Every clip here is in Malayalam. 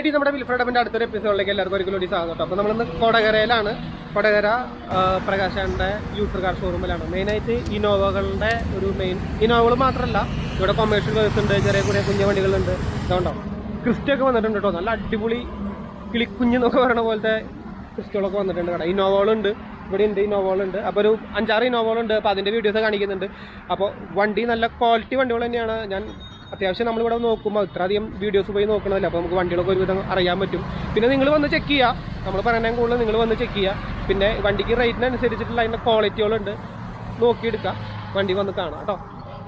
ടി നമ്മുടെ വിൽഫ്രഡപ്പിൻ്റെ അടുത്തൊരു എപ്പിസോഡിലേക്ക് എല്ലാവർക്കും ഒരിക്കലും കൂടി സ്വാഗതം. അപ്പോൾ നമ്മളിന്ന് കൊടകരയിലാണ്. കൊടകര പ്രകാശാൻ്റെ യൂസർ കാർ ഷോറൂമിലാണ്. മെയിനായിട്ട് ഇന്നോവകളുടെ ഒരു ഇന്നോവകൾ മാത്രമല്ല, ഇവിടെ കൊമേഴ്ഷ്യൽ ബസ് ഉണ്ട്, ചെറിയ കുഞ്ഞു വണ്ടികളുണ്ട്. ഇതുകൊണ്ടോ ക്രിസ്റ്റൊക്കെ വന്നിട്ടുണ്ട് കേട്ടോ. നല്ല അടിപൊളി കിളിക്കുഞ്ഞെന്നൊക്കെ പറയുന്ന പോലത്തെ ക്രിസ്റ്റകളൊക്കെ വന്നിട്ടുണ്ട് കേട്ടോ. ഇന്നോവകളുണ്ട്, ഇവിടെ ഉണ്ട് ഇന്നോവകളുണ്ട്. അപ്പോൾ ഒരു 5-6 ഇന്നോവകളുണ്ട്. അപ്പോൾ അതിൻ്റെ വീഡിയോസ് കാണിക്കുന്നുണ്ട്. അപ്പോൾ വണ്ടി നല്ല ക്വാളിറ്റി വണ്ടികൾ തന്നെയാണ്. ഞാൻ അത്യാവശ്യം നമ്മളിവിടെ നോക്കുമ്പോൾ ഇത്രയധികം വീഡിയോസ് പോയി നോക്കണമല്ലോ, അപ്പോൾ നമുക്ക് വണ്ടികളൊക്കെ ഒരുവിധം അറിയാൻ പറ്റും. പിന്നെ നിങ്ങൾ വന്ന് ചെക്ക് ചെയ്യുക, നമ്മൾ പറയുന്നതിന് കൂടുതൽ നിങ്ങൾ വന്ന് ചെക്ക് ചെയ്യുക. പിന്നെ വണ്ടിക്ക് റേറ്റിനനുസരിച്ചിട്ടുള്ള അതിൻ്റെ ക്വാളിറ്റികളുണ്ട്, നോക്കിയെടുക്കുക, വണ്ടി വന്ന് കാണാം കേട്ടോ.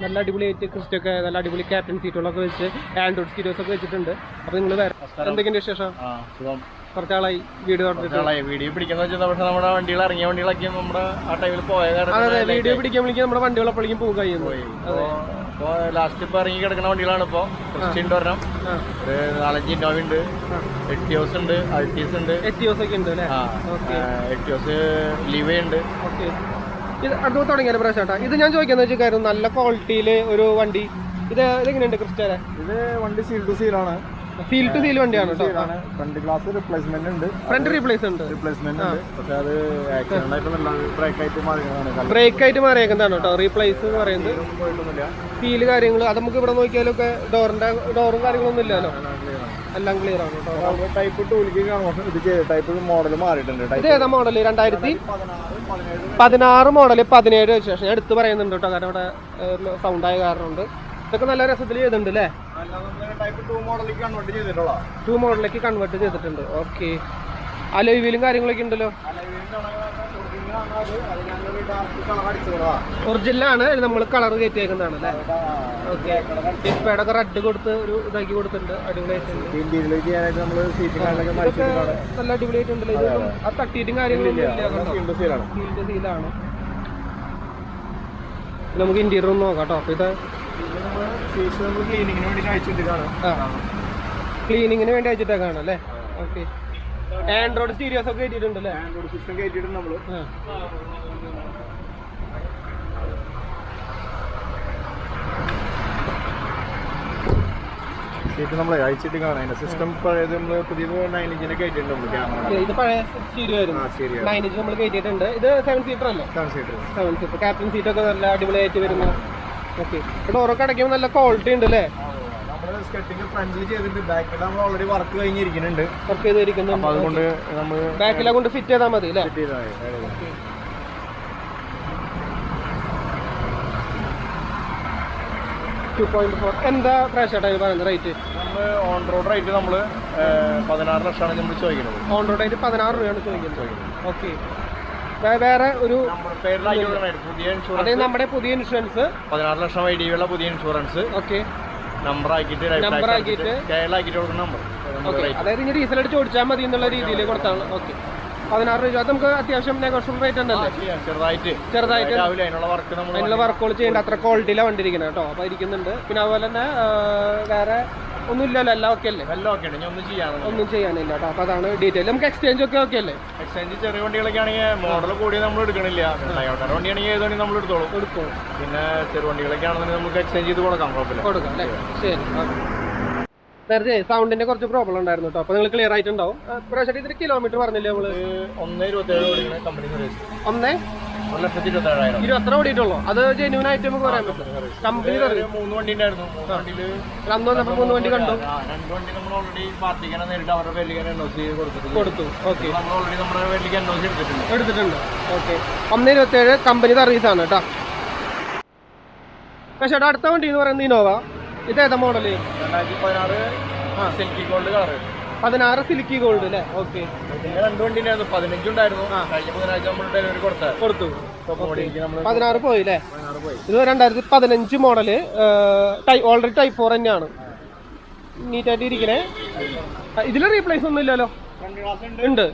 നല്ല അടിപൊളിയായിട്ട് ക്രിസ്റ്റൊക്കെ നല്ല അടിപൊളി ക്യാപ്റ്റൻ സീറ്റുകളൊക്കെ വെച്ച് ആൻഡ്രോയിഡ് സ്റ്റീരിയോസൊക്കെ വെച്ചിട്ടുണ്ട്. അപ്പോൾ നിങ്ങൾ വേറെ എന്തൊക്കെയുണ്ട് വിശേഷം? കുറച്ചാളായി വീഡിയോ പിടിക്കുന്ന വെച്ചാൽ പക്ഷേ നമ്മുടെ വണ്ടികൾ ഇറങ്ങിയ വണ്ടികളൊക്കെ നമ്മുടെ ആ ടൈമിൽ പോയ അതെ വീഡിയോ പിടിക്കാൻ വിളിക്കാൻ നമ്മുടെ വണ്ടികളെപ്പോഴേക്കും പോകുക ചെയ്യുന്നു. ഇപ്പോൾ ലാസ്റ്റ് ഇപ്പോൾ ഇറങ്ങി കിടക്കുന്ന വണ്ടികളാണ്. ഇപ്പോൾ ക്രിസ്റ്റ്യൻ്റെ ഒരെണ്ണം, ഒരു 4-5 ഇന്നോവ ഉണ്ട്, എറ്റിയോസ് ഉണ്ട്, അൾട്ടീസ് ഉണ്ട്, എറ്റിയോസ് ഒക്കെ ഉണ്ട് അല്ലേ? എറ്റിയോസ് ലിവ ഉണ്ട്. ഓക്കെ, ഇത് അടുത്ത് തുടങ്ങിയാലും പ്രശ്നമാ. ഇത് ഞാൻ ചോദിക്കാന്ന് വെച്ചാൽ കാര്യം നല്ല ക്വാളിറ്റിയിൽ ഒരു വണ്ടി ഇതെങ്ങനെയുണ്ട് ക്രിസ്റ്റേനെ? ഇത് വണ്ടി സീൽ ടു സീലാണ്, സീൽ ടു സീൽ വണ്ടിയാണ് കേട്ടോ. ഫ്രണ്ട് ഗ്ലാസ് റിപ്ലേസ്മെന്റ് ഉണ്ട്, ഫ്രണ്ട് റിപ്ലേസ്മെന്റ് ഉണ്ട്. പക്ഷെ അത് ആക്സിഡന്റ് ആയിട്ടൊന്നുമില്ല, ബ്രേക്ക് ആയിട്ട് മാറിയേക്കുന്നതാണ് കേട്ടോ. റീപ്ലേസ് എന്ന് പറയുന്നത് സീല് കാര്യങ്ങൾ അത് നമുക്ക് ഇവിടെ നോക്കിയാലൊക്കെ ഡോറും കാര്യങ്ങളൊന്നും ഇല്ലല്ലോ, എല്ലാം ക്ലിയർ ആണ് കേട്ടോ. ടൈപ്പ് 2 ടൈപ്പ് മോഡൽ മാറിയിട്ടുണ്ട്. ഇത് ഏതാ മോഡൽ? 2016 model 17 registration. ഞാൻ എടുത്ത് പറയുന്നുണ്ട് കേട്ടോ, കാരണം ഇവിടെ സൗണ്ട് ആയ കാരണമുണ്ട്. ഇതൊക്കെ നല്ല രസത്തിൽ ചെയ്തിട്ടുണ്ട് അല്ലേ? 2 മോഡലിലേക്ക് കൺവേർട്ട് ചെയ്തിട്ടുണ്ട്. ഓക്കെ, അലോയ് വീലും കാര്യങ്ങളൊക്കെ ഉണ്ടല്ലോ. ഒറിജിനലാണ്, നമ്മൾ കളർ കയറ്റിയേക്കുന്നതാണ് അല്ലേ? ഓക്കെ, ഡിസ്പ്ലേഡൊക്കെ റെഡ് കൊടുത്ത് ഒരു ഇതാക്കി കൊടുത്തിട്ടുണ്ട്. അടിപൊളിയായിട്ടുണ്ട്, നല്ല അടിപൊളിയായിട്ടുണ്ടല്ലോ. ഇത് ആ തട്ടിയിട്ടും കാര്യങ്ങളൊന്നും ഇല്ല, സീലാണ്. നമുക്ക് ഇന്റീരിയർ ഒന്ന് നോക്കാം കേട്ടോ. അപ്പോൾ ഇത് ക്ലീനിങ്ങിന് വേണ്ടി അയച്ചിട്ടേക്കാണ് അല്ലേ? ഓക്കെ, ആൻഡ്രോയിഡ് സ്റ്റീരിയോസ് ഒക്കെ കയറ്റിയിട്ടുണ്ട് അല്ലേ? ആൻഡ്രോയിഡ് സിസ്റ്റം കയറ്റിയിട്ടുണ്ട് നമ്മള്. നമ്മളെ അയച്ചിട്ട് കാണാം. സിസ്റ്റം പഴയത് നമ്മള് പുതിയത് 9 ഇഞ്ചിനെ കയറ്റിയിട്ടുണ്ട് നമ്മൾ. ക്യാമറ ഇത് പഴയ സ്റ്റീരിയോ ആയിരുന്നു, 9 ഇഞ്ച് നമ്മൾ കയറ്റിയിട്ടുണ്ട്. ഇത് 7 സീറ്റർ അല്ലേ? 7 സീറ്റർ ക്യാപ്റ്റൻ സീറ്റൊക്കെ നല്ല അടിപൊളിയായിട്ട് വരുന്നു. ഓക്കെ, ഡോറൊക്കെ അടയ്ക്കുമ്പോൾ നല്ല ക്വാളിറ്റി ഉണ്ട് അല്ലേ? ഓൾറെഡി വർക്ക് കഴിഞ്ഞിരിക്കുന്നുണ്ട്, വർക്ക് ചെയ്തിരിക്കുന്നുണ്ട്. അതുകൊണ്ട് നമ്മൾ ബാക്കിലെ കൊണ്ട് ഫിറ്റ് ചെയ്താൽ മതി അല്ലേ? 2.4 എന്താ പ്രാവശ്യമായിട്ടാണ് പറയുന്നത് റേറ്റ്? നമ്മൾ ഓൺ റോഡ് റേറ്റ് നമ്മൾ 16 ലക്ഷമാണ് നമ്മൾ ചോദിക്കുന്നത്. ഓൺ റോഡ് റേറ്റ് 16 രൂപയാണ് ചോദിക്കുന്നത്. ഓക്കെ, വേറെ ഒരു നമ്മുടെ പുതിയ ഇൻഷുറൻസ് 16 ലക്ഷം ഐഡിയുള്ള പുതിയ ഇൻഷുറൻസ്. ഓക്കെ, നമ്പർ ആക്കിയിട്ട് കൊടുക്കുന്ന നമ്പർ, അതായത് ഇനി ഡീസൽ അടിച്ച് ഓടിച്ചാൽ മതി എന്നുള്ള രീതിയിൽ കൊടുത്താണ്. ഓക്കെ, 16 രൂപ നമുക്ക് അത്യാവശ്യം നെഗോഷ്യബിൾ റേറ്റ് ഉണ്ടല്ലേ? ചെറുതായിട്ട് അതിനുള്ള വർക്കുകൾ ചെയ്യേണ്ട അത്ര ക്വാളിറ്റിയിലാണ് വണ്ടിരിക്കുന്നത് കേട്ടോ. അപ്പോൾ ഇരിക്കുന്നുണ്ട്. പിന്നെ അതുപോലെ തന്നെ വേറെ ഒന്നും ഇല്ലല്ലോ, എല്ലാം ഓക്കെ അല്ലേ? ഒന്നും ചെയ്യാനില്ല കേട്ടോ. അപ്പോൾ അതാണ് ഡീറ്റെയിൽ. നമുക്ക് എക്സ്ചേഞ്ച് ഒക്കെ ഓക്കെ അല്ലേ? എക്സ്ചേഞ്ച് ചെറിയ വണ്ടികളൊക്കെ ആണെങ്കിൽ മോഡൽ കൂടി നമ്മൾ എടുക്കണില്ല. വണ്ടിയാണെങ്കിൽ ഏത് വണ്ടി നമ്മൾ എടുത്തോളും. പിന്നെ ചെറു വണ്ടികളൊക്കെ ആണെന്നുണ്ടെങ്കിൽ നമുക്ക് എക്സ്ചേഞ്ച് ചെയ്ത് കൊടുക്കാം അല്ലേ? ശരി. നേരത്തെ സൗണ്ടിന്റെ കുറച്ച് പ്രോബ്ലം ഉണ്ടായിരുന്നു കേട്ടോ. അപ്പോൾ നിങ്ങൾ ക്ലിയർ ആയിട്ടുണ്ടാവും. പ്രാവശ്യം ഇതിന് കിലോമീറ്റർ പറഞ്ഞില്ലേ നമ്മള്? 1,27 കമ്പനി 1,27,000 ഓടിയിട്ടുള്ളൂ. അത് ജെന്യൂൻ ആയിട്ട് നമുക്ക് പറയാൻ പറ്റും. കമ്പനി 3 വണ്ടി ഉണ്ടായിരുന്നു. അന്ന് വന്നപ്പോൾ 3 വണ്ടി കണ്ടു. 2 വണ്ടി നമ്മൾ ഓൾറെഡി പാർട്ടിക്കാണ് നേരിട്ട് അവരുടെ പേരിലേക്ക് NOC കൊടുത്തു. ഓക്കെ, നമ്മൾ ഓൾറെഡി നമ്മുടെ പേരിലേക്ക് NOC എടുത്തിട്ടുണ്ട്. ഓക്കെ, 1,27 കമ്പനി സർവീസാണ് കേട്ടോ. പക്ഷേ അടുത്ത വണ്ടി എന്ന് പറയുന്നത് ഇന്നോവ. ഇത് ഏതാ model? 2016 silky gold colour. 16 silky gold അല്ലേ? ഓക്കെ, 2 വണ്ടി ഉണ്ടായിരുന്നു, 15 ഉണ്ടായിരുന്നു. കഴിഞ്ഞ ബുധനാഴ്ച നമ്മൾ ഡെലിവറി കൊടുത്തു. 16 പോയി അല്ലേ? ഇത് 2015 മോഡല്. ഓൾറെഡി ടൈപ്പ് 4 തന്നെയാണ്, നീറ്റായിട്ട് ഇരിക്കണേ. ഇതിൽ റീപ്ലേസ് ഒന്നും ഇല്ലല്ലോ? ഉണ്ട്,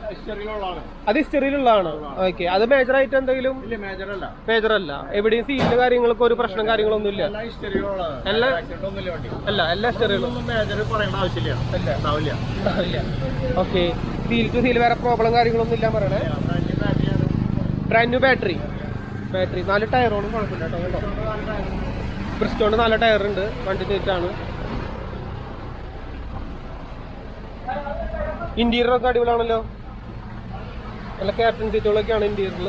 അത് ഹിസ്റ്ററിയിലുള്ളതാണ്. ഓക്കെ, അത് മേജർ ആയിട്ട് എന്തെങ്കിലും? മേജർ അല്ല, എവിടെയും സീലിന്റെ കാര്യങ്ങൾക്ക് ഒരു പ്രശ്നം കാര്യങ്ങളൊന്നും ഇല്ല. എല്ലാ ഹിസ്റ്ററിയിലും ഓക്കെ. സീൽ ടു സീൽ വേറെ പ്രോബ്ലം കാര്യങ്ങളൊന്നും ഇല്ല പറയണേ. ബ്രാൻഡ് ന്യൂ ബാറ്ററി 4 ടയറോടും കുഴപ്പമില്ല കേട്ടോ. ബ്രിസ്റ്റോണ്ട് 4 ടയറുണ്ട്, വണ്ടി നീറ്റാണ്. ഇന്റീരിയർ ഒക്കെ അടിപൊളിയാണല്ലോ. നല്ല ക്യാപ്റ്റൻ സീറ്റുകളൊക്കെയാണ് ഇന്റീരിയറിൽ.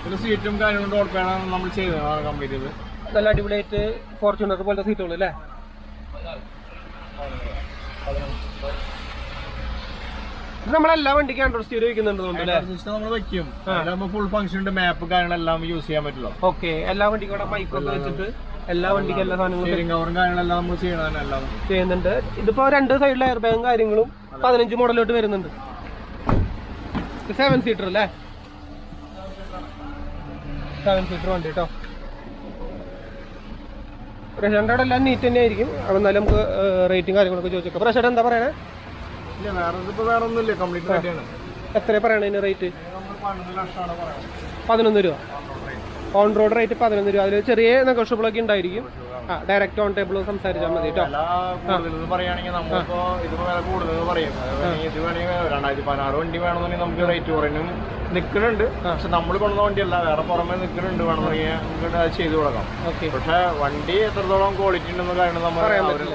ഒരു സീറ്റും കാര്യങ്ങളും ഡോൾപേണ് നമ്മൾ ചെയ്തതാണ് കംപ്ലീറ്റ് ചെയ്ത്. നല്ല അടിപൊളിയായിട്ട് ഫോർച്യൂണർ പോലത്തെ സീറ്റുകൾ അല്ലേ. നമ്മളെല്ലാ വണ്ടിക്ക് ആൻഡ്രോയിഡ് സ്റ്റീരിയോ വെക്കുന്നുണ്ട്. നമ്മൾ വെക്കും. ഫുൾ ഫംഗ്ഷൻ ഉണ്ട്, മാപ്പ് കാര്യങ്ങളെല്ലാം യൂസ് ചെയ്യാൻ പറ്റുള്ളൂ. ഓക്കെ, എല്ലാ വണ്ടിക്കും ഇവിടെ മൈക്കൊക്കെ വെച്ചിട്ട് എല്ലാ വണ്ടിക്കും എല്ലാ സാധനങ്ങളും കവറും കാര്യങ്ങളെല്ലാം നമ്മൾ ചെയ്യണമെല്ലാം ചെയ്യുന്നുണ്ട്. ഇതിപ്പോ രണ്ട് സൈഡിലെ എയർ ബാഗും കാര്യങ്ങളും 15 മോഡലോട്ട് വരുന്നുണ്ട്. 7 സീറ്റർ അല്ലേ, 7 സീറ്റർ വണ്ടി കേട്ടോ. പ്രശാന്ത് അവിടെ എല്ലാം നീറ്റ് തന്നെ ആയിരിക്കും. അവിടെ എന്നാലും നമുക്ക് റേറ്റും കാര്യങ്ങളൊക്കെ ചോദിച്ചേക്കാം. പ്രശാന്ത് എന്താ പറയണേ? വേറെ ഒന്നുമില്ല, കംപ്ലീറ്റ് റെഡിയാണ്. എത്ര പറയണ ഇതിന് റേറ്റ്? 11 രൂപ. ഓൺ റോഡ് റേറ്റ് 11 രൂപ. അതിൽ ചെറിയ നെഗോഷ്യബിൾ ഒക്കെ ഉണ്ടായിരിക്കും. ഡയറക്റ്റ് ഓൺ ടേബിൾ സംസാരിച്ചാൽ മതി കേട്ടോ. പറയുകയാണെങ്കിൽ നമ്മളിപ്പോ ഇതിപ്പോ വില കൂടുതൽ പറയും. ഇത് വേണമെങ്കിൽ 2016 വണ്ടി വേണമെന്നുണ്ടെങ്കിൽ നമുക്ക് റേറ്റ് കുറഞ്ഞും നിൽക്കുന്നുണ്ട്. പക്ഷെ നമ്മൾ കൊണ്ടുവന്ന വണ്ടിയല്ല, വേറെ പുറമെ നിൽക്കുന്നുണ്ട്. വേണമെന്നുണ്ടെങ്കിൽ നമുക്ക് അത് ചെയ്ത് കൊടുക്കാം. പക്ഷെ വണ്ടി എത്രത്തോളം ക്വാളിറ്റി ഉണ്ടെന്ന് കാര്യം നമ്മൾ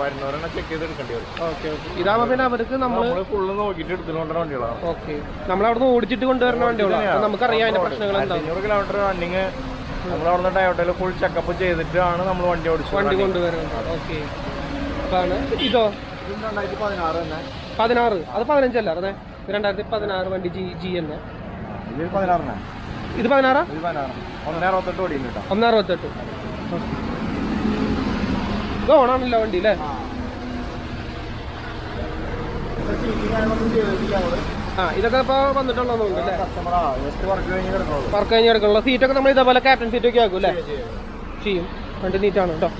വരുന്നവരെന്നെ ചെക്ക് ചെയ്ത് എടുക്കേണ്ടി വരും. ഓക്കെ, ഇതാകുമ്പോ പിന്നെ അവർക്ക് നമ്മൾ ഫുള്ള് നോക്കിയിട്ട് എടുത്തുകൊണ്ടുവരുന്ന വണ്ടികളാണ്. ഓക്കെ, നമ്മൾ അവിടെ ഓടിച്ചിട്ട് കൊണ്ടുവരുന്ന വണ്ടികളാണ്. നമുക്കറിയാം അതിന്റെ പ്രശ്നങ്ങൾ. 500 കിലോമീറ്റർ റണ്ണിങ് നമ്മളവിടുന്ന് ടയോട്ടയിൽ ഫുൾ ചെക്കപ്പ് ചെയ്തിട്ടാണ് നമ്മൾ വണ്ടി വണ്ടി കൊണ്ടുവരുന്നത്. ഓക്കെ, അതാണ്. ഇതോ 2016 തന്നെ. 16, അത് 15 അല്ല അതെ. 2016 വണ്ടി ജി തന്നെ. ഇത് 16. ഇത് 16. 168 ഓടിയുണ്ട് കേട്ടോ. 168. ഇത് ഓണാണല്ലോ വണ്ടി അല്ലേ. ഇതൊക്കെ ഇപ്പൊ വന്നിട്ടുള്ളതുകൊണ്ട് അല്ലേ. വർക്ക് കഴിഞ്ഞ് കിടക്കുള്ള സീറ്റൊക്കെ നമ്മൾ ഇതേപോലെ ക്യാപ്റ്റൻ സീറ്റൊക്കെ ആക്കും അല്ലേ. ചെയ്യും. വണ്ടി നീറ്റാണ് കേട്ടോ.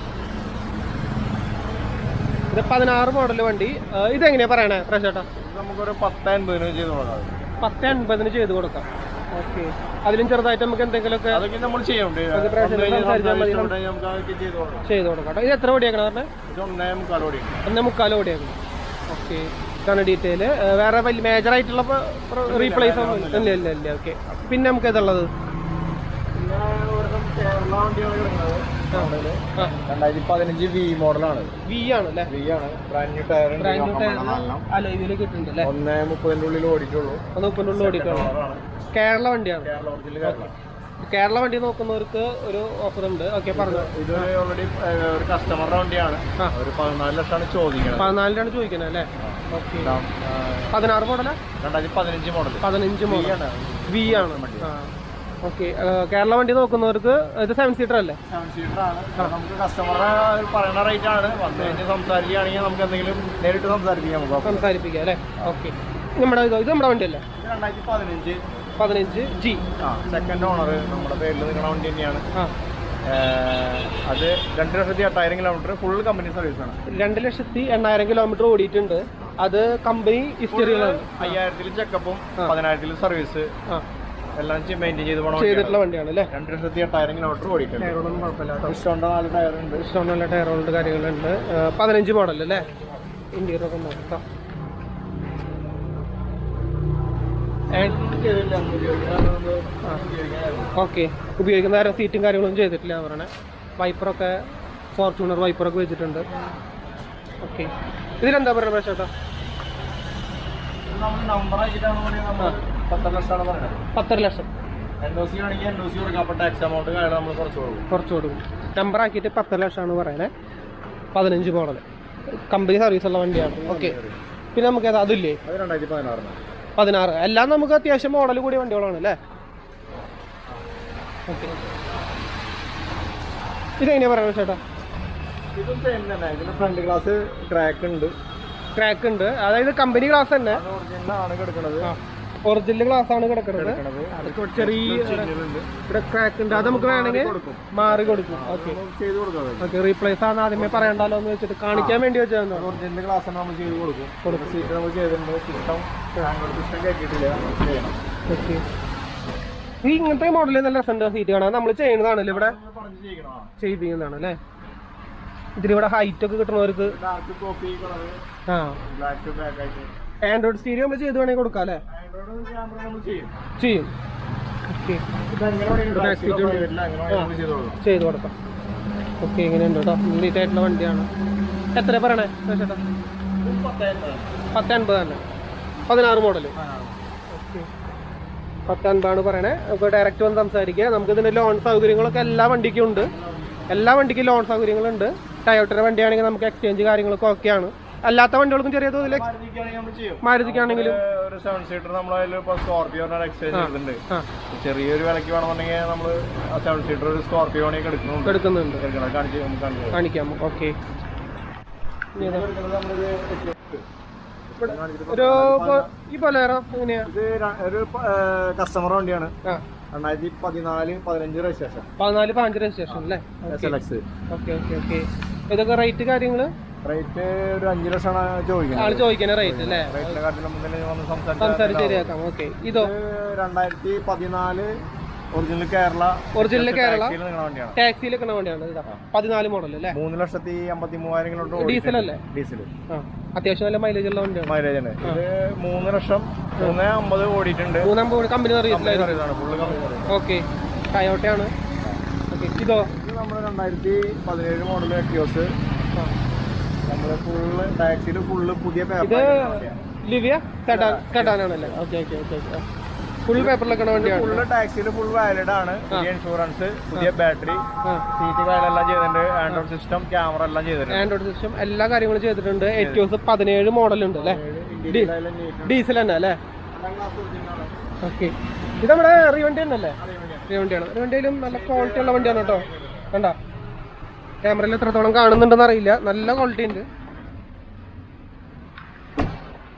ഇത് 16 മോഡൽ വണ്ടി. ഇതെങ്ങനെയാ പറയണേ പ്രശേട്ടാ? നമുക്കൊരു 10-50 ചെയ്ത് കൊടുക്കാം. 10-50 ചെയ്ത് കൊടുക്കാം. ഓക്കെ, അതിലും ചെറുതായിട്ട് നമുക്ക് എന്തെങ്കിലുമൊക്കെ നമ്മൾ ചെയ്ത് കൊടുക്കാം. ഇത് എത്ര ഓടിയാക്കണം പറഞ്ഞേ? 1.25 ഓടിയാക്കണം. ഓക്കെ, ഇതാണ് ഡീറ്റെയിൽ. വേറെ വലിയ മേജർ ആയിട്ടുള്ള റീപ്ലേസ് ഇല്ല ഇല്ല ഇല്ല. ഓക്കെ, പിന്നെ നമുക്ക് ഇതുള്ളത് 2015 വി മോഡലാണ്. വി ആണ് അല്ലേ. വി ആണ്. ബ്രാൻഡ് ന്യൂ ടയർ അലോയിലേക്ക് ഇട്ടിട്ടുണ്ട്. 1.30 ഉള്ളിൽ ഓടിക്കുള്ളൂ. 1.30 ഓടിക്കുള്ളൂ. കേരള വണ്ടിയാണ്. കേരള വണ്ടി നോക്കുന്നവർക്ക് ഒരു ഓഫർ ഉണ്ട്. ഓക്കെ, പറഞ്ഞു. ഇത് ഓൾറെഡി ഒരു കസ്റ്റമറുടെ വണ്ടിയാണ്. ഒരു 14 ലക്ഷമാണ് ചോദിക്കുന്നത്. 14 ചോദിക്കുന്നത് അല്ലേ. ഓക്കെ, 16 മോഡലാ? 2015 മോഡൽ. 15 മോഡൽ വി ആണ്. ഓക്കെ, കേരള വണ്ടി നോക്കുന്നവർക്ക് ഇത് 7 സീറ്റർ അല്ലേ? 7 സീറ്റർ ആണ്. നമുക്ക് കസ്റ്റമറുടെ പറയുന്ന റേറ്റ് ആണ്. വന്നു കഴിഞ്ഞ് സംസാരിക്കുകയാണെങ്കിൽ നമുക്ക് എന്തെങ്കിലും നേരിട്ട് സംസാരിപ്പിക്കാം അല്ലേ. ഓക്കെ, നമ്മുടെ ഇത് നമ്മുടെ വണ്ടി അല്ലേ? 2015 ജി. സെക്കൻഡ് ഓണർ നമ്മുടെ പേരിൽ നിൽക്കുന്ന വണ്ടി തന്നെയാണ്. അത് 2,08,000 കിലോമീറ്റർ ഫുൾ കമ്പനി സർവീസ് ആണ്. 2,08,000 കിലോമീറ്റർ ഓടിയിട്ടുണ്ട്. അത് കമ്പനി ഹിസ്റ്ററികളാണ്. 5,000 ചെക്കപ്പും 10,000 സർവീസ് എല്ലാം മെയിൻറ്റെയിൻ ചെയ്തിട്ടുള്ള വണ്ടിയാണ് അല്ലേ. 2,08,000 കിലോമീറ്റർ ഓടിയിട്ടുണ്ട്. ടയറൊന്നും കുഴപ്പമില്ല. 4 ടയറുണ്ട്. നല്ല ടയറുകളുടെ കാര്യങ്ങളുണ്ട്. 15 മോഡൽ അല്ലേ. ഇന്റീരിയറൊക്കെ നോക്കാം. ഓക്കെ, ഉപയോഗിക്കുന്ന നേരം സീറ്റും കാര്യങ്ങളൊന്നും ചെയ്തിട്ടില്ല പറയണേ. വൈപ്പറൊക്കെ ഫോർച്യൂണർ വൈപ്പറൊക്കെ വെച്ചിട്ടുണ്ട്. ഓക്കെ, ഇതിലെന്താ പറയുക പ്രശ്നേട്ടാ? 10 ലക്ഷം കുറച്ച് കൊടുക്കും. നമ്പർ ആക്കിയിട്ട് 10 ലക്ഷമാണ് പറയണേ. 15 മോഡൽ കമ്പനി സർവീസ് ഉള്ള വണ്ടിയാണ്. ഓക്കെ, പിന്നെ നമുക്ക് അതില്ലേ 16. എല്ലാം നമുക്ക് അത്യാവശ്യം മോഡൽ കൂടിയ വണ്ടികളാണ് അല്ലേ. ഓക്കെ, ഇതെങ്ങനെയാ പറയുന്നത് ചേട്ടാ? ഫ്രണ്ട് ഗ്ലാസ് ക്രാക്ക് ഉണ്ട്. അതായത് കമ്പനി ഗ്ലാസ് തന്നെ. ഒറിജിനൽ ഗ്ലാസ് ആണ് കിടക്കുന്നത്. ചെറിയ ഇവിടെ ക്രാക്ക് ഉണ്ട്. അത് നമുക്ക് വേണമെങ്കിൽ മാറി കൊടുക്കും. ഓക്കെ, ഓക്കെ, റീപ്ലേസ് ആണ് ആദ്യമേ പറയണ്ടല്ലോ എന്ന് വെച്ചിട്ട് കാണിക്കാൻ വേണ്ടി വെച്ചാൽ ഒറിജിനൽ ഗ്ലാസ് നമ്മൾ ചെയ്ത് കൊടുക്കും. സീറ്റ് നമ്മൾ ചെയ്തിട്ടുണ്ട്. സിസ്റ്റം കയറ്റിയിട്ടില്ല. ഓക്കെ, ഈ ഇങ്ങനത്തെ മോഡലിൽ നല്ല രസമുണ്ട്. സീറ്റ് കാണാൻ നമ്മൾ ചെയ്യുന്നതാണല്ലോ ഇവിടെ ചെയ്യിപ്പിക്കുന്നതാണ് അല്ലേ. ഇതിലിവിടെ ഹൈറ്റ് ഒക്കെ കിട്ടുന്നവർക്ക് ആൻഡ്രോയിഡ് സ്റ്റീരിയോ നമ്മൾ ചെയ്ത് വേണമെങ്കിൽ കൊടുക്കാം അല്ലേ. ചെയ്യും. ഓക്കെ, ചെയ്ത് കൊടുക്കാം. ഓക്കെ, ഇങ്ങനെയുണ്ട് കേട്ടോ. നീറ്റ് ആയിട്ടുള്ള വണ്ടിയാണ്. എത്ര പറയണേ ചേട്ടാ? 10.50 തന്നെ. 16 മോഡല്. ഓക്കെ, 1050 പറയണേ. നമുക്ക് ഡയറക്റ്റ് വന്ന് സംസാരിക്കുക. നമുക്ക് ഇതിന്റെ ലോൺ സൗകര്യങ്ങളൊക്കെ എല്ലാ വണ്ടിക്കും ഉണ്ട്. എല്ലാ വണ്ടിക്കും ലോൺ സൗകര്യങ്ങളുണ്ട്. ടയോട്ടയുടെ വണ്ടിയാണെങ്കിൽ നമുക്ക് എക്സ്ചേഞ്ച് കാര്യങ്ങളൊക്കെ ഓക്കെയാണ്. അല്ലാത്ത വണ്ടികൾക്കും ചെറിയ തോതിൽ മാരുതിക്കാണെങ്കിലും ഒരു 7 സീറ്റർ നമ്മളതിൽ സ്കോർപിയോ എക്സ്ചേഞ്ച് ചെയ്തിട്ടുണ്ട്. ചെറിയൊരു വിലക്ക് വേണമെന്നുണ്ടെങ്കിൽ നമ്മൾ 7 സീറ്റർ ഒരു സ്കോർപിയോ എടുക്കുന്നുണ്ട്. കാണിക്കാം. ഓക്കെ, ഒരു ഈ ബൊലേറോ എങ്ങനെയാ? ഇത് ഒരു കസ്റ്റമർ വണ്ടിയാണ്. 2014-15 രജിസ്ട്രേഷൻ. 14-15 രജിസ്ട്രേഷൻ അല്ലേ? Okay okay okay. ഇതൊക്കെ റേറ്റ് കാര്യങ്ങള്? റേറ്റ് ഒരു 5 ലക്ഷമാണ് ചോദിക്കണ റേറ്റ് അല്ലേ? സംസാരിച്ച് ശരിയാക്കാം. ഓക്കെ, ഇതോ 2014 ഒറിജിനൽ കേരള ടാക്സിയിൽ നിൽക്കുന്ന വണ്ടിയാണ്. 14 മോഡൽ അല്ലേ? 3,53,000 കിലോമീറ്റർ ഡീസൽ അല്ലേ? ഡീസൽ. അത്യാവശ്യം നല്ല മൈലേജ് ഉള്ള വണ്ടിയാണ്. മൈലേജ് ആണ്. ഇത് 3 ലക്ഷം 350 ഓടിയിട്ടുണ്ട്. 350 കമ്പനി സർവീസിലാണ്. ഓക്കെ, ടയോട്ടയാണ്. ഓക്കെ, ഇതോ ഇത് നമ്മുടെ 2017 മോഡൽ എക്യോസ്. നമ്മള് ഫുള്ള് ടാക്സിയിൽ ഫുള്ള് പുതിയ ഇത് ലിവിയ സെഡാനാണല്ലേ? Okay okay okay. ഫുൾ പേപ്പറിലൊക്കെ വണ്ടിയാണ്. ഫുള്ള് ടാക്സിയിൽ ഫുൾ വാലിഡ് ആണ്. പുതിയ ഇൻഷുറൻസ്, പുതിയ ബാറ്ററി, സീറ്റ് കാര്യങ്ങളെല്ലാം ചെയ്തിട്ടുണ്ട്. ആൻഡ്രോയിഡ് സിസ്റ്റം, ക്യാമറ എല്ലാം ചെയ്തിട്ടുണ്ട്. ആൻഡ്രോയിഡ് സിസ്റ്റം എല്ലാ കാര്യങ്ങളും ചെയ്തിട്ടുണ്ട്. എക്യോസ് 17 മോഡൽ ഉണ്ട് അല്ലേ? ഡീസൽ തന്നെ അല്ലേ? ഓക്കെ, ഇത് നമ്മുടെ റീവണ്ടി തന്നെയല്ലേ? റീവണ്ടിയാണ്. റീവണ്ടിയിലും നല്ല ക്വാളിറ്റി ഉള്ള വണ്ടിയാണ് കേട്ടോ. കണ്ട ക്യാമറയിൽ എത്രത്തോളം കാണുന്നുണ്ടെന്ന് അറിയില്ല. നല്ല ക്വാളിറ്റി ഉണ്ട്.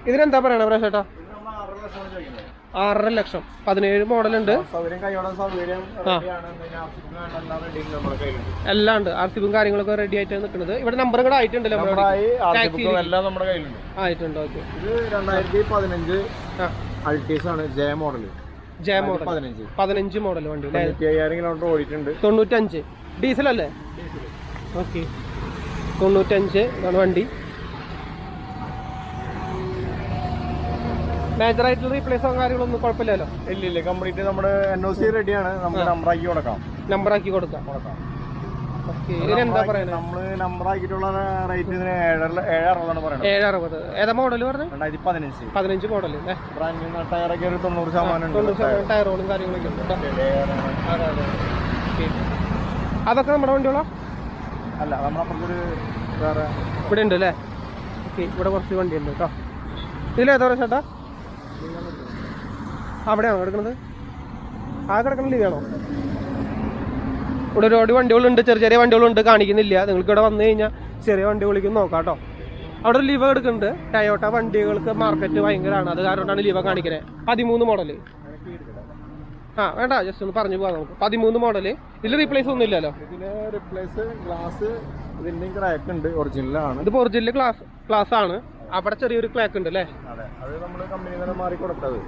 ഇതിനെന്താ പറയണ പ്രേക്ഷേട്ടാ? 6.5 ലക്ഷം. 17 മോഡലുണ്ട്. എല്ലാം ഉണ്ട്. RCBും കാര്യങ്ങളൊക്കെ റെഡി ആയിട്ട് നിൽക്കുന്നത്. ഇവിടെ നമ്പർ കൂടെ ആയിട്ടുണ്ടല്ലോ ആയിട്ടുണ്ട്. ഓക്കെ, ഇത് 2015 അൾട്ടീസ് ആണ്. ജെ മോഡൽ 15 മോഡൽ വണ്ടി. 95,000 കിലോമീറ്റർ ഓടിയിട്ടുണ്ട്. 95 ഡീസൽ അല്ലേ? ഓക്കെ, 95 ഇതാണ് വണ്ടി. മേജറായിട്ടുള്ള റീപ്ലേസോ കാര്യങ്ങളൊന്നും കുഴപ്പമില്ലല്ലോ? ഇല്ല, കംപ്ലീറ്റ് നമ്മുടെ NOC റെഡിയാണ്. നമുക്ക് നമ്പറാക്കി കൊടുക്കാം. നമ്പറാക്കി കൊടുക്കാം. ഓക്കെ, ഇതിനെന്താ പറയുന്നത്? നമ്മള് നമ്പറാക്കിയിട്ടുള്ള റേറ്റ് 7,60 പറയുന്നത്. 7,60. ഏതാ മോഡൽ പറഞ്ഞു? 2015 മോഡൽ അല്ലേ? ടയറൊക്കെ ഒരു 90% ടയറുകളും കാര്യങ്ങളൊക്കെ ഉണ്ട്. അതൊക്കെ നമ്മുടെ വണ്ടികളോ? അല്ല, നമ്മളപ്പുറത്തൊരു വേറെ ഇവിടെ ഉണ്ട് അല്ലേ? ഓക്കെ, ഇവിടെ കുറച്ച് വണ്ടി ഉണ്ട് കേട്ടോ. ഇതിലേതാ പറയാ ചേട്ടാ? അവിടെയാണോ കിടക്കുന്നത്? ആ കിടക്കുന്ന ലീവാണോ? ഇവിടെ ഒരുപാട് വണ്ടികളുണ്ട്. ചെറിയ ചെറിയ വണ്ടികളുണ്ട്, കാണിക്കുന്നില്ല. നിങ്ങൾക്ക് ഇവിടെ വന്നു കഴിഞ്ഞാൽ ചെറിയ വണ്ടി വിളിക്കും നോക്കാം കേട്ടോ. അവിടെ ഒരു ലീവ് എടുക്കുന്നുണ്ട്. ടയോട്ട വണ്ടികൾക്ക് മാർക്കറ്റ് ഭയങ്കരമാണ്. അത് കാരണമാണ് ലീവ് കാണിക്കുന്നത്. 13 മോഡല്. വേണ്ട, ജസ്റ്റ് ഒന്ന് പറഞ്ഞു പോകാം നമുക്ക്. 13 മോഡല്. ഇതിൽ റീപ്ലേസ് ഒന്നും ഇല്ലല്ലോ? ഇതിന് റീപ്ലേസ് ഗ്ലാസ് ഇതിന്റെയും ക്രാക്ക് ഉണ്ട്. ഒറിജിനലാണ്. ഇതിപ്പോ ഒറിജിനൽ ഗ്ലാസ് ആണ്. അവിടെ ചെറിയൊരു ക്ലാക്ക് ഉണ്ട് അല്ലേ?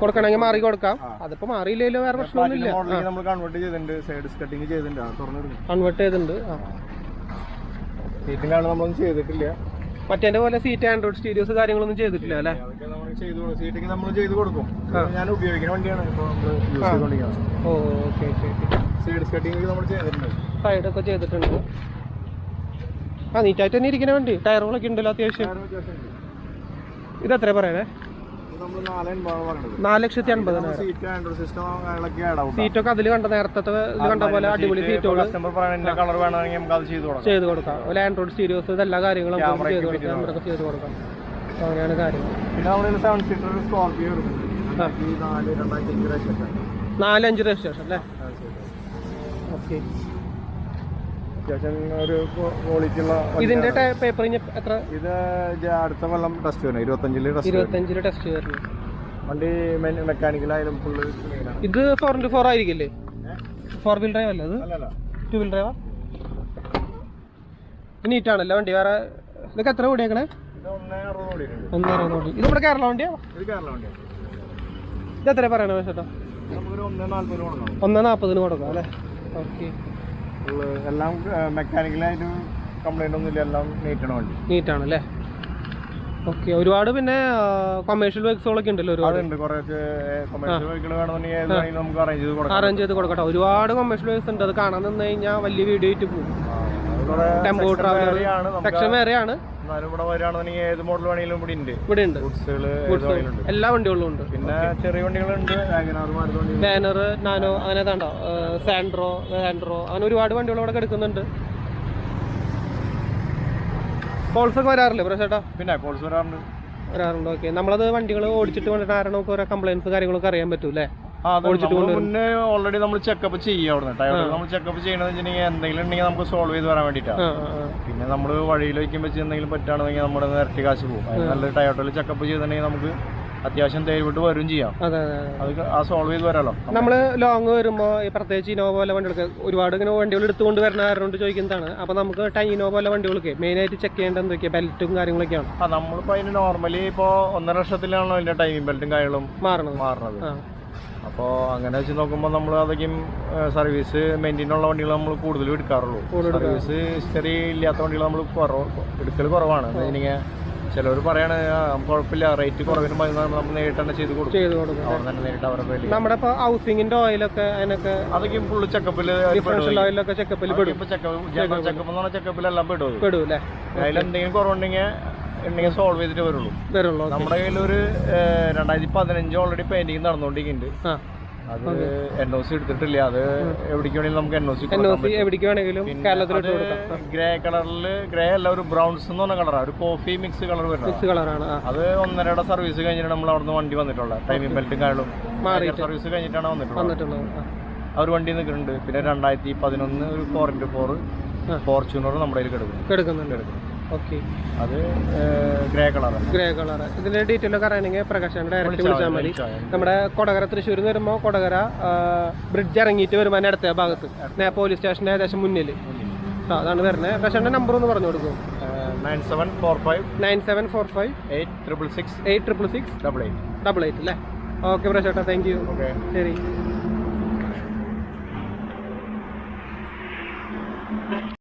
കൊടുക്കണമെങ്കിൽ മാറി കൊടുക്കാം. അതിപ്പോ മാറിയില്ലല്ലോ, വേറെ പ്രശ്നമൊന്നുമില്ല. കൺവേർട്ട് ചെയ്തിട്ടുണ്ട്. സൈഡ് കട്ടിങ് ചെയ്തിട്ടുണ്ട്. കൺവേർട്ട് ചെയ്തിട്ടുണ്ട്. സീറ്റിലാണ് നമ്മളൊന്നും ചെയ്തിട്ടില്ല. മറ്റേ പോലെ സീറ്റ് ആൻഡ്രോയിഡ് സ്റ്റീരിയോസ് കാര്യങ്ങളൊന്നും ചെയ്തിട്ടില്ല അല്ലേ? സീറ്റിംഗ് നമ്മൾ ചെയ്ത് കൊടുക്കും. ഞാൻ ഉപയോഗിക്കുന്ന വണ്ടിയാണ്. Okay okay. സൈഡ് കട്ടിങ് നമ്മൾ ചെയ്തിട്ടുണ്ട്. സൈഡൊക്കെ ചെയ്തിട്ടുണ്ട്. നീറ്റായിട്ട് തന്നെ ഇരിക്കുന്ന വണ്ടി. ടയറുകളൊക്കെ ഉണ്ടല്ലോ അത്യാവശ്യം. ഇത് എത്ര പറയണേ? 4,80,000. സീറ്റൊക്കെ അതിൽ കണ്ട നേരത്തെ കണ്ട പോലെ അടിപൊളി സീറ്റുകൾ ചെയ്ത് കൊടുക്കാം. അതുപോലെ ആൻഡ്രോയിഡ് സ്റ്റീരിയോസ് ഇതെല്ലാ കാര്യങ്ങളും ചെയ്ത് കൊടുക്കാം. അങ്ങനെയാണ് കാര്യങ്ങൾ. 4-5 രജിസ്ട്രേഷൻ അല്ലേ? ഓക്കെ. ഇതിന്റെ പേപ്പർ എത്ര? ഇത് അടുത്ത കൊല്ലം ടെസ്റ്റ് വരുന്നത് 25 ടെസ്റ്റ് വരുന്നത്. വണ്ടി മെക്കാനിക്കലായാലും ഫുള്ള്. ഇത് 4x4 ആയിരിക്കില്ലേ? 4 വീൽ ഡ്രൈവ് അല്ലേ? അത് 2 വീൽ ഡ്രൈവാ? നീറ്റാണല്ലോ വണ്ടി. വേറെ ഇതൊക്കെ എത്ര ഓടിയേക്കണേ? 1.60. ഇത് നമ്മുടെ കേരള വണ്ടിയാ? ഇത് എത്ര പറയണേ ചേട്ടാ? 1.40 കൊടുക്കാം അല്ലേ? ഓക്കെ. എല്ലാം മെക്കാനിക്കലായിട്ട് കംപ്ലൈന്റ് ഒന്നുമില്ല. എല്ലാം നീറ്റാണ് അല്ലേ? ഓക്കെ. ഒരുപാട് പിന്നെ കൊമേഴ്ഷ്യൽ വെഹിക്കിൾസൊക്കെ ഉണ്ടല്ലോ? അറേഞ്ച് ചെയ്ത് കൊടുക്കട്ടെ. ഒരുപാട് കൊമേഴ്ഷ്യൽ വെഹിക്കിൾസ് ഉണ്ട്. അത് കാണാൻ നിന്ന് കഴിഞ്ഞാൽ വലിയ വീഡിയോ ആയിട്ട് പോകും. ടെമ്പോ ട്രാവലർ സെക്ഷൻ വേറെയാണ്. എന്നാലും ഇവിടെ വരികയാണെന്നുണ്ടെങ്കിൽ ഏത് മോഡൽ വേണമെങ്കിലും ഇവിടെ ഉണ്ട് ഗുഡ്സുകൾ എല്ലാ വണ്ടികളും ഉണ്ട്. പിന്നെ ചെറിയ വണ്ടികളുണ്ട്, ബാനർ, നാനോ, അങ്ങനെ കണ്ടോ, സാൻഡ്രോ അങ്ങനെ ഒരുപാട് വണ്ടികൾ ഇവിടെ കിടക്കുന്നുണ്ട്. പോൾസ് ഒക്കെ വരാറില്ലേ പ്രശ്നേട്ടാ? പിന്നെ പോൾസ് വരാറുണ്ട്. ഓക്കെ. നമ്മളത് വണ്ടികൾ ഓടിച്ചിട്ട് വന്നിട്ട് ആരാണ് നമുക്ക് ഓരോ കംപ്ലൈൻസ് കാര്യങ്ങളൊക്കെ അറിയാൻ പറ്റൂല്ലേ? മുന്നേ ഓൾറെഡി നമ്മൾ ചെക്കപ്പ് ചെയ്യും അവിടെ ടയർ നമ്മൾ ചെക്കപ്പ് ചെയ്യണമെന്ന് വെച്ചിട്ടുണ്ടെങ്കിൽ എന്തെങ്കിലും ഉണ്ടെങ്കിൽ നമുക്ക് സോൾവ് ചെയ്ത് വരാൻ വേണ്ടിയിട്ടാണ്. പിന്നെ നമ്മൾ വഴിയിൽ വയ്ക്കുമ്പോൾ എന്തെങ്കിലും പറ്റുകയാണെങ്കിൽ നമ്മുടെ ഇരട്ടി കാശ് പോകും. നല്ല ടയറിൽ ചെക്കപ്പ് ചെയ്തിട്ടുണ്ടെങ്കിൽ നമുക്ക് അത്യാവശ്യം തേവിട്ട് വരും ചെയ്യാം. അത് ആ സോൾവ് ചെയ്ത് വരാമല്ലോ. നമ്മൾ ലോങ് വരുമ്പോൾ പ്രത്യേകിച്ച് ഇനോവ പോലെ വണ്ടികൾക്ക് ഒരുപാട് ഇങ്ങനെ വണ്ടികൾ എടുത്തുകൊണ്ട് വരുന്ന ആരോട് ചോദിക്കുന്നതാണ്. അപ്പോൾ നമുക്ക് ഇനോവ പോലെ വണ്ടികൾക്ക് മെയിനായിട്ട് ചെക്ക് ചെയ്യേണ്ടത് എന്തൊക്കെയാണ്? ബെൽറ്റും കാര്യങ്ങളൊക്കെയാണ്. നമ്മളിപ്പോൾ അതിന് നോർമലി ഇപ്പോൾ 1.5 വർഷത്തിലാണല്ലോ അതിൻ്റെ ടൈമിംഗ് ബെൽറ്റും കാര്യങ്ങളും മാറുന്നത്. അപ്പോൾ അങ്ങനെ വെച്ച് നോക്കുമ്പോൾ നമ്മൾ അതൊക്കെയും സർവീസ് മെയിൻറ്റെയിൻ ഉള്ള വണ്ടികൾ നമ്മൾ കൂടുതലും എടുക്കാറുള്ളൂ. സർവീസ് ഹിസ്റ്ററി ഇല്ലാത്ത വണ്ടികൾ നമ്മൾ എടുക്കൽ കുറവാണ്. ചിലവർ പറയാണ് കുഴപ്പമില്ല, റേറ്റ് കുറവിനും നമ്മൾ നേരിട്ട് തന്നെ ചെയ്ത് കൊടുക്കും. അവിടെ തന്നെ നേരിട്ട് അവരുടെ പേര്. നമ്മുടെ ഇപ്പോൾ ഹൗസിങ്ങിന്റെ ഓയിലൊക്കെ അതിനൊക്കെ അതൊക്കെ ഫുള്ള് ചെക്കപ്പിൽ ഓയിലൊക്കെ ചെക്കപ്പിൽ ചെക്കപ്പ് എന്ന് പറഞ്ഞാൽ ചെക്കപ്പിലെല്ലാം പെടും. അതിലെന്തെങ്കിലും കുറവുണ്ടെങ്കിൽ സോൾവ് ചെയ്തിട്ട് വരുള്ളൂ. നമ്മുടെ കയ്യിൽ ഒരു 2015 ഓൾറെഡി പെയിന്റിങ് നടന്നുകൊണ്ടിരിക്കുന്നുണ്ട്. അത് NOC എടുത്തിട്ടില്ല. അത് എവിടേക്ക് വേണമെങ്കിലും നമുക്ക് എവിടേക്ക് വേണമെങ്കിലും ഗ്രേ കളറിൽ, ഗ്രേ അല്ല, ഒരു ബ്രൗൺസ് എന്ന് പറഞ്ഞ കളറാണ്, ഒരു കോഫി മിക്സ് കളർ വരുന്നത്. അത് 1.5 സർവീസ് കഴിഞ്ഞിട്ട് നമ്മൾ അവിടുന്ന് വണ്ടി വന്നിട്ടുള്ളത്. ടൈമിംഗ് ബെൽറ്റും കാര്യങ്ങളും സർവീസ് കഴിഞ്ഞിട്ടാണ് വന്നിട്ടുള്ളത്. ആ ഒരു വണ്ടി നിൽക്കുന്നുണ്ട്. പിന്നെ 2011 ഒരു 4x4 ഫോർച്യൂണർ നമ്മുടെ കയ്യിൽ കിടക്കുന്നുണ്ട്. ഓക്കെ. അത് ഗ്രേ കളർ. ഇതിന്റെ ഡീറ്റെയിൽ ഒക്കെ അറിയണമെങ്കിൽ പ്രകാശാണ് ഡയറക്റ്റ് വിളിച്ചാൽ മതി. നമ്മുടെ കൊടകര തൃശ്ശൂർ വരുമ്പോൾ കൊടകര ബ്രിഡ്ജ് ഇറങ്ങിയിട്ട് വരുമ്പോൾ അടുത്ത ഭാഗത്ത് പോലീസ് സ്റ്റേഷന്റെ ഏകദേശം മുന്നിൽ അതാണ് വരുന്നത്. പ്രകാശാന്റെ നമ്പർ ഒന്ന് പറഞ്ഞു കൊടുക്കും. 9745 866 അല്ലേ? ഓക്കെ പ്രകാശേട്ടാ, താങ്ക് യു. ശരി.